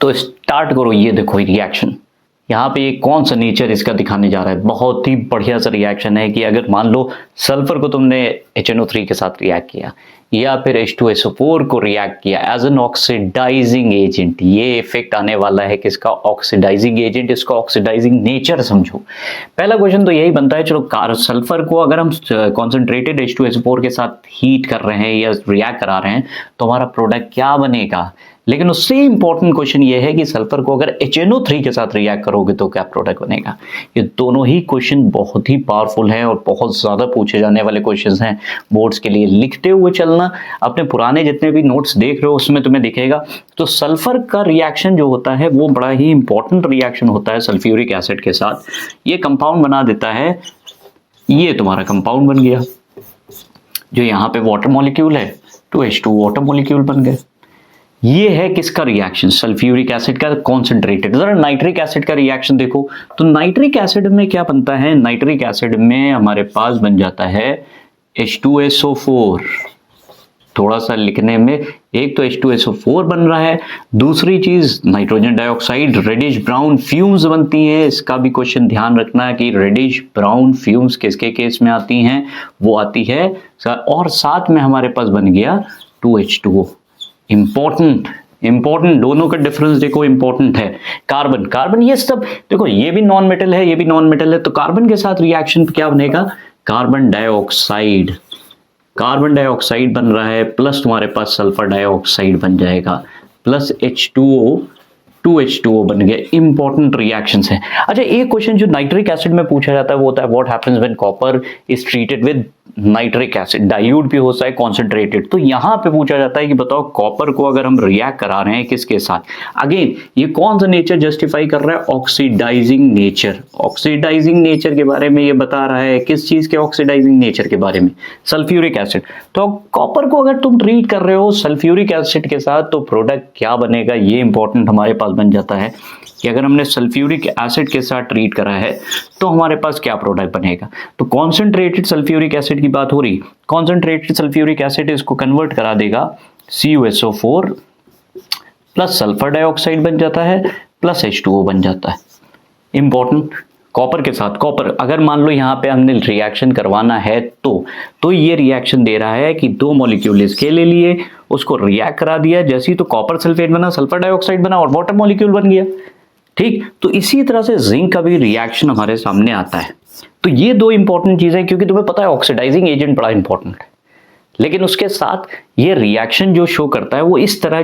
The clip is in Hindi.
तो स्टार्ट करो। ये देखो रिएक्शन, यहाँ पे कौन सा नेचर इसका दिखाने जा रहा है। बहुत ही बढ़िया सा रिएक्शन है कि अगर मान लो सल्फर को तुमने HNO3 के साथ रिएक्ट किया या फिर H2SO4 को रिएक्ट किया एज एन ऑक्सीडाइजिंग एजेंट, ये इफेक्ट आने वाला है किसका, ऑक्सीडाइजिंग एजेंट। इसका ऑक्सीडाइजिंग नेचर समझो। पहला क्वेश्चन तो यही बनता है, चलो सल्फर को अगर हम कॉन्सेंट्रेटेड H2SO4 के साथ हीट कर रहे हैं या रिएक्ट करा रहे हैं तो हमारा प्रोडक्ट क्या बनेगा। लेकिन उससे इंपॉर्टेंट क्वेश्चन ये है कि सल्फर को अगर HNO3 के साथ रिएक्ट करोगे तो क्या प्रोडक्ट बनेगा। ये दोनों ही क्वेश्चन बहुत ही पावरफुल हैं और बहुत ज्यादा पूछे जाने वाले क्वेश्चंस हैं बोर्ड्स के लिए। लिखते हुए चलना, अपने पुराने जितने भी नोट्स देख रहे हो उसमें तुम्हें दिखेगा। तो सल्फर का रिएक्शन जो होता है वो बड़ा ही इंपॉर्टेंट रिएक्शन होता है सल्फ्यूरिक एसिड के साथ। ये कंपाउंड बना देता है, ये तुम्हारा कंपाउंड बन गया। जो यहाँ पे वाटर मॉलिक्यूल है 2H2 वाटर मॉलिक्यूल बन गए। ये है किसका रिएक्शन, सल्फ्यूरिक एसिड का कॉन्सेंट्रेटेड। जरा नाइट्रिक एसिड का रिएक्शन देखो तो नाइट्रिक एसिड में क्या बनता है, नाइट्रिक एसिड में हमारे पास बन जाता है H2SO4। थोड़ा सा लिखने में, एक तो H2SO4 बन रहा है, दूसरी चीज nitrogen dioxide reddish brown fumes बनती हैं। इसका भी क्वेश्चन ध्यान रखना है कि रेडिश ब्राउन फ्यूम्स किसके केस में आती हैं, वो आती है, और साथ में हमारे पास बन गया 2H2O। इंपॉर्टेंट दोनों का डिफरेंस देखो, इंपॉर्टेंट है। कार्बन ये सब देखो, ये भी नॉन मेटल है, ये भी नॉन मेटल है, तो कार्बन के साथ रिएक्शन क्या बनेगा, कार्बन डाइऑक्साइड बन रहा है, प्लस तुम्हारे पास सल्फर डाइऑक्साइड बन जाएगा, प्लस H2O 2H2O बन गया। इंपॉर्टेंट रिएक्शंस हैं। अच्छा, एक क्वेश्चन जो नाइट्रिक एसिड में पूछा जाता है वो होता है what happens when copper is treated with nitric acid. Dilute भी होता है, कॉन्सेंट्रेटेड। तो यहां पे पूछा जाता है कि बताओ कॉपर को अगर हम रिएक्ट करा रहे हैं किसके साथ, अगेन ये कौन सा नेचर जस्टिफाई कर रहा है, ऑक्सीडाइजिंग नेचर। ऑक्सीडाइजिंग नेचर के बारे में ये बता रहा है, किस चीज के ऑक्सीडाइजिंग नेचर के बारे में, सल्फ्यूरिक एसिड। तो कॉपर को अगर तुम ट्रीट कर रहे हो सल्फ्यूरिक एसिड के साथ तो प्रोडक्ट क्या बनेगा, ये इंपॉर्टेंट हमारे पास बन जाता है कि अगर हमने सल्फ्यूरिक एसिड के साथ ट्रीट करा है तो हमारे पास क्या प्रोडक्ट बनेगा। तो कॉन्सेंट्रेटेड सल्फ्यूरिक एसिड की बात हो रही, कॉन्सेंट्रेटेड सल्फ्यूरिक एसिड इसको कन्वर्ट करा देगा CuSO4 प्लस सल्फर डाइऑक्साइड बन जाता है, प्लस H2O बन जाता है। इंपॉर्टेंट, कॉपर के साथ कॉपर अगर मान लो यहाँ पे हमने रिएक्शन करवाना है तो ये रिएक्शन दे रहा है कि दो मॉलिक्यूल इसके ले लिए, उसको रिएक्ट करा दिया, जैसी तो कॉपर सल्फेट बना, सल्फर डाइऑक्साइड बना और वाटर मॉलिक्यूल बन गया। ठीक, तो इसी तरह से जिंक का भी रिएक्शन हमारे सामने आता है। तो ये दो इंपॉर्टेंट चीजें, क्योंकि तुम्हें पता है ऑक्सीडाइजिंग एजेंट बड़ा इंपॉर्टेंट है, लेकिन उसके साथ ये रिएक्शन जो शो करता है वो इस तरह